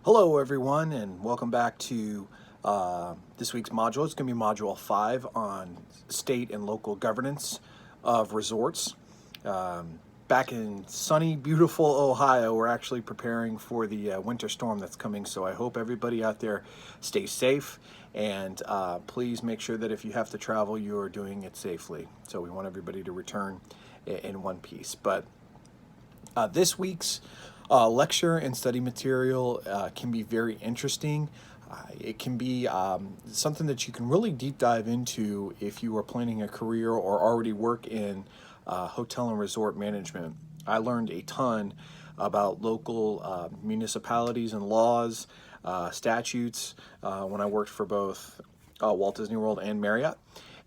Hello, everyone, and welcome back to this week's module. It's going to be Module 5 on state and local governance of resorts. Back in sunny, beautiful Ohio, we're actually preparing for the winter storm that's coming, so I hope everybody out there stays safe, and please make sure that if you have to travel, you are doing it safely. So we want everybody to return in one piece. But this week's lecture and study material can be very interesting. It can be something that you can really deep dive into if you are planning a career or already work in hotel and resort management. I learned a ton about local municipalities and laws, statutes when I worked for both Walt Disney World and Marriott.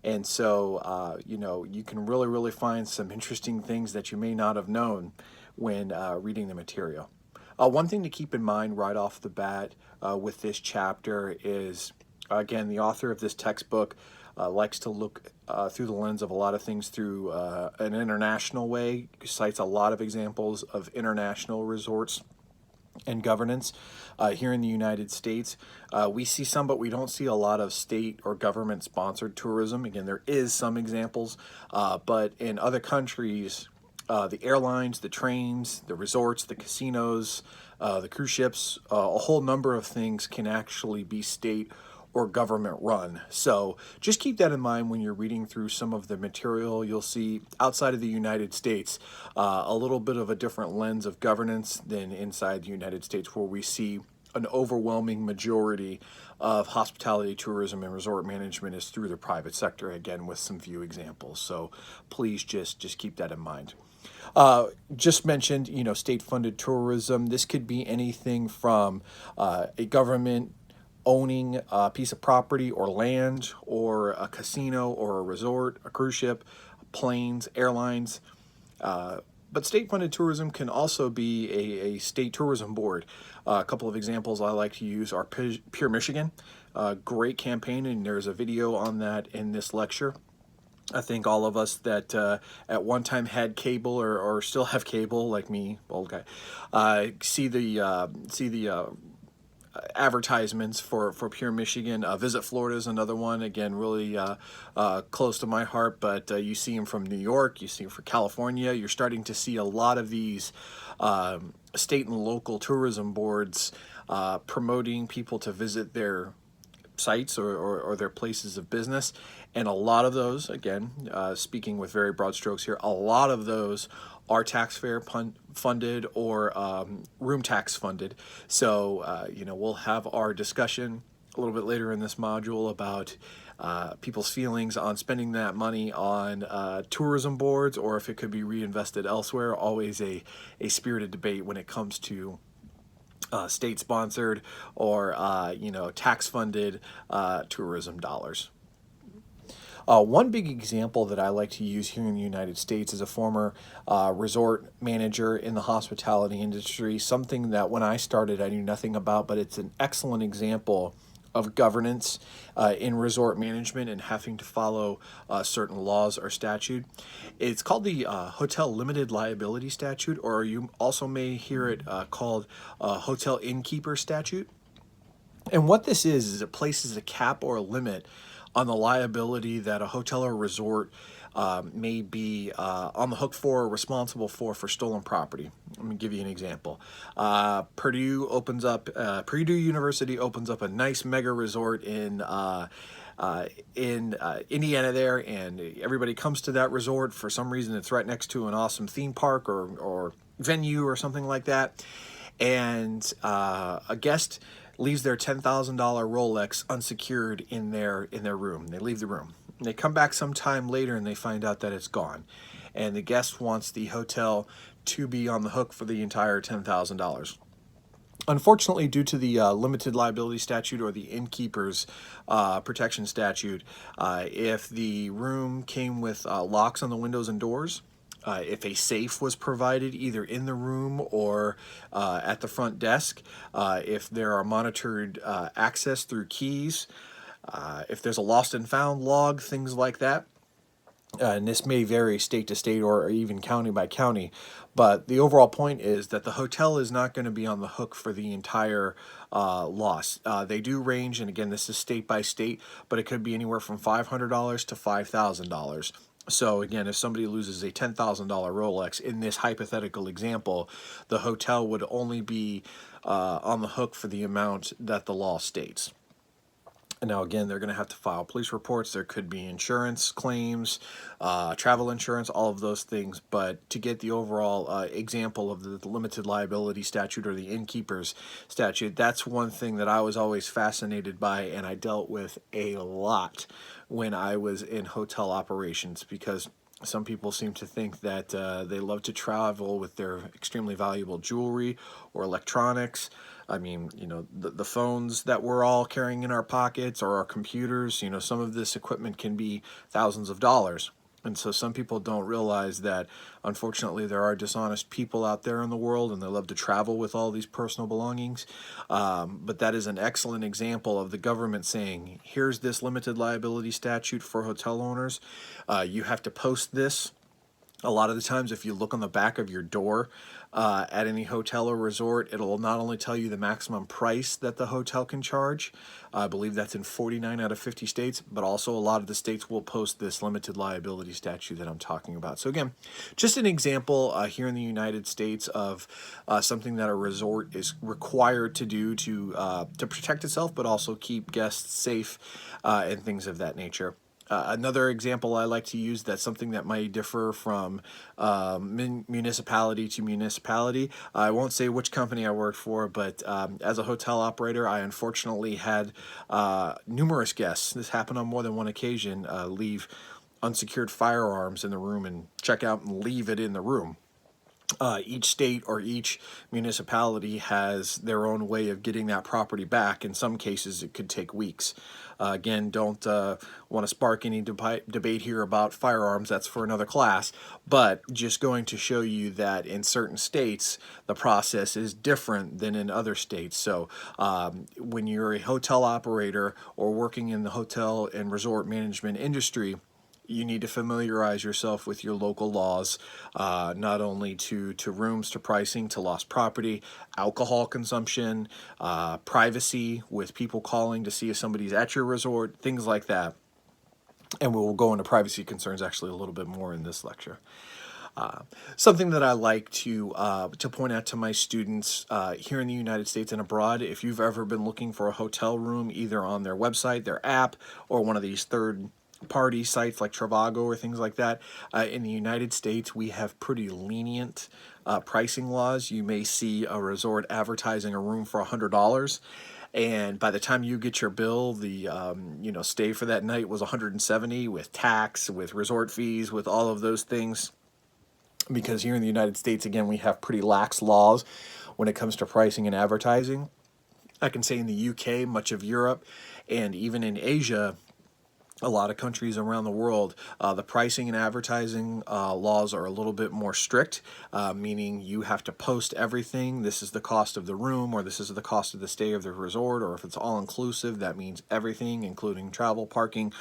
And so, you can really find some interesting things that you may not have known when reading the material. One thing to keep in mind right off the bat with this chapter is, again, the author of this textbook likes to look through the lens of a lot of things through an international way, cites a lot of examples of international resorts and governance here in the United States. We see some, but we don't see a lot of state or government sponsored tourism. Again, there is some examples, but in other countries, the airlines, the trains, the resorts, the casinos, the cruise ships, a whole number of things can actually be state or government run. So just keep that in mind when you're reading through some of the material. You'll see outside of the United States a little bit of a different lens of governance than inside the United States, where we see an overwhelming majority of hospitality, tourism, and resort management is through the private sector, again, with some few examples. So please just keep that in mind. Just mentioned, state-funded tourism. This could be anything from a government owning a piece of property or land, or a casino or a resort, a cruise ship, planes, airlines. But state-funded tourism can also be a state tourism board. A couple of examples I like to use are Pure Michigan, great campaign, and there's a video on that in this lecture. I think all of us that at one time had cable or still have cable, like me, old guy, see the advertisements for Pure Michigan. Visit Florida is another one. Again, really close to my heart, but you see them from New York, you see them from California. You're starting to see a lot of these state and local tourism boards promoting people to visit their sites or their places of business. And a lot of those, again, speaking with very broad strokes here, a lot of those are taxpayer funded or room tax funded. So, we'll have our discussion a little bit later in this module about people's feelings on spending that money on tourism boards, or if it could be reinvested elsewhere. Always a spirited debate when it comes to state-sponsored or tax-funded tourism dollars. One big example that I like to use here in the United States is a former resort manager in the hospitality industry, something that when I started I knew nothing about, but it's an excellent example of governance in resort management and having to follow certain laws or statute. It's called the Hotel Limited Liability Statute, or you also may hear it called Hotel Innkeeper Statute. And what this is it places a cap or a limit on the liability that a hotel or resort may be on the hook for or responsible for stolen property. Let me give you an example. Purdue University opens up a nice mega resort in Indiana there, and everybody comes to that resort. For some reason, it's right next to an awesome theme park or venue or something like that. And a guest leaves their $10,000 Rolex unsecured in their room. They leave the room. They come back sometime later and they find out that it's gone. And the guest wants the hotel to be on the hook for the entire $10,000. Unfortunately, due to the limited liability statute or the innkeeper's protection statute, if the room came with locks on the windows and doors, if a safe was provided either in the room or at the front desk, if there are monitored access through keys, if there's a lost and found log, things like that, And this may vary state to state or even county by county, but the overall point is that the hotel is not going to be on the hook for the entire loss. They do range, and again, this is state by state, but it could be anywhere from $500 to $5,000. So again, if somebody loses a $10,000 Rolex in this hypothetical example, the hotel would only be on the hook for the amount that the law states. Now, again, they're going to have to file police reports. There could be insurance claims, travel insurance, all of those things. But to get the overall example of the limited liability statute or the innkeeper's statute, that's one thing that I was always fascinated by, and I dealt with a lot when I was in hotel operations, because some people seem to think that they love to travel with their extremely valuable jewelry or electronics. I mean, the phones that we're all carrying in our pockets or our computers, some of this equipment can be thousands of dollars. And so some people don't realize that, unfortunately, there are dishonest people out there in the world, and they love to travel with all these personal belongings. But that is an excellent example of the government saying, here's this limited liability statute for hotel owners. You have to post this. A lot of the times, if you look on the back of your door at any hotel or resort, it'll not only tell you the maximum price that the hotel can charge. I believe that's in 49 out of 50 states, but also a lot of the states will post this limited liability statute that I'm talking about. So again, just an example here in the United States of something that a resort is required to do to protect itself, but also keep guests safe and things of that nature. Another example I like to use, that's something that might differ from municipality to municipality. I won't say which company I worked for, but as a hotel operator, I unfortunately had numerous guests, this happened on more than one occasion, leave unsecured firearms in the room and check out and leave it in the room. Each state or each municipality has their own way of getting that property back. In some cases, it could take weeks. Again, don't want to spark any debate here about firearms. That's for another class. But just going to show you that in certain states, the process is different than in other states. So when you're a hotel operator or working in the hotel and resort management industry, you need to familiarize yourself with your local laws, not only to rooms, to pricing, to lost property, alcohol consumption, privacy with people calling to see if somebody's at your resort, things like that. And we will go into privacy concerns actually a little bit more in this lecture. Something that I like to point out to my students here in the United States and abroad, if you've ever been looking for a hotel room, either on their website, their app, or one of these third-party sites like Trivago or things like that, in the United States, we have pretty lenient pricing laws. You may see a resort advertising a room for $100. And by the time you get your bill, the stay for that night was $170 with tax, with resort fees, with all of those things. Because here in the United States, again, we have pretty lax laws when it comes to pricing and advertising. I can say in the UK, much of Europe, and even in Asia, a lot of countries around the world, the pricing and advertising laws are a little bit more strict, meaning you have to post everything. This is the cost of the room, or this is the cost of the stay of the resort, or if it's all inclusive, that means everything, including travel, parking,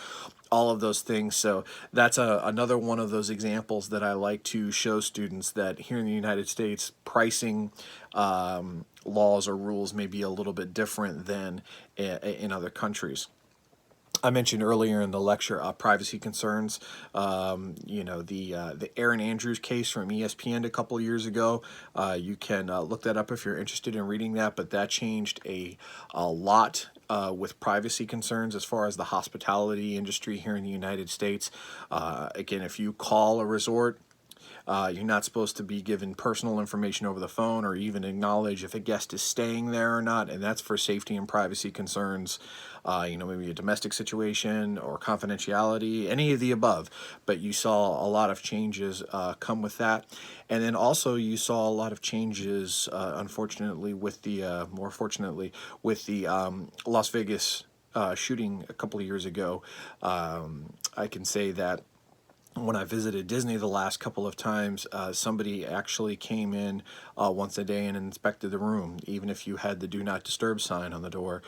all of those things. So that's another one of those examples that I like to show students, that here in the United States, pricing laws or rules may be a little bit different than in other countries. I mentioned earlier in the lecture privacy concerns. The Aaron Andrews case from ESPN a couple of years ago. You can look that up if you're interested in reading that. But that changed a lot with privacy concerns as far as the hospitality industry here in the United States. Again, if you call a resort, you're not supposed to be given personal information over the phone or even acknowledge if a guest is staying there or not, and that's for safety and privacy concerns, maybe a domestic situation or confidentiality, any of the above. But you saw a lot of changes come with that. And then also you saw a lot of changes, unfortunately, with the, more fortunately, with the Las Vegas shooting a couple of years ago. I can say that when I visited Disney the last couple of times, somebody actually came in once a day and inspected the room. Even if you had the "Do Not Disturb" sign on the door,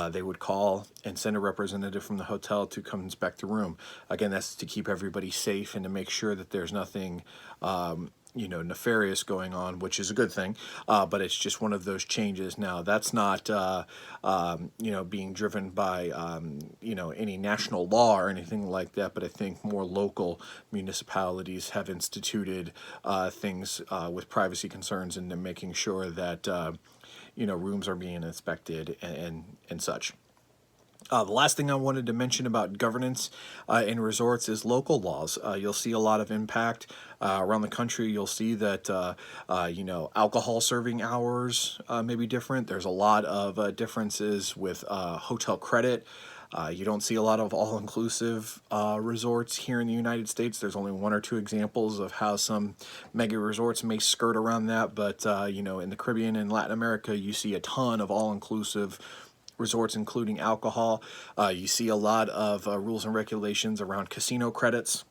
they would call and send a representative from the hotel to come inspect the room. Again, that's to keep everybody safe and to make sure that there's nothing nefarious going on, which is a good thing. But it's just one of those changes. Now, that's not being driven by any national law or anything like that. But I think more local municipalities have instituted things with privacy concerns and making sure that rooms are being inspected and such. The last thing I wanted to mention about governance in resorts is local laws. You'll see a lot of impact around the country. You'll see that alcohol serving hours may be different. There's a lot of differences with hotel credit. You don't see a lot of all-inclusive resorts here in the United States. There's only one or two examples of how some mega resorts may skirt around that, but in the Caribbean and Latin America, you see a ton of all-inclusive resorts, including alcohol. You see a lot of rules and regulations around casino credits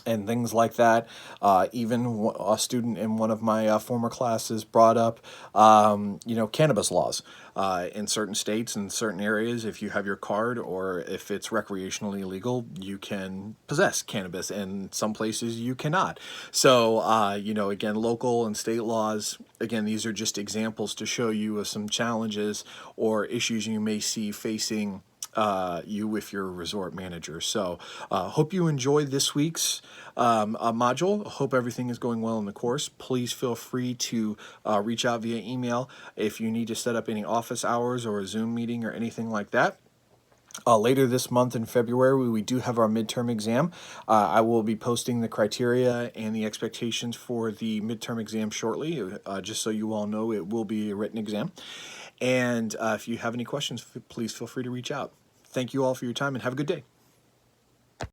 and things like that. Even a student in one of my former classes brought up, cannabis laws in certain states and certain areas. If you have your card or if it's recreationally legal, you can possess cannabis. And some places you cannot. So, again, local and state laws. Again, these are just examples to show you of some challenges or issues you may see facing you if you're a resort manager. So hope you enjoyed this week's module. Hope everything is going well in the course. Please feel free to reach out via email if you need to set up any office hours or a Zoom meeting or anything like that. Later this month in February, we do have our midterm exam. I will be posting the criteria and the expectations for the midterm exam shortly. Just so you all know, it will be a written exam. And if you have any questions, please feel free to reach out. Thank you all for your time and have a good day.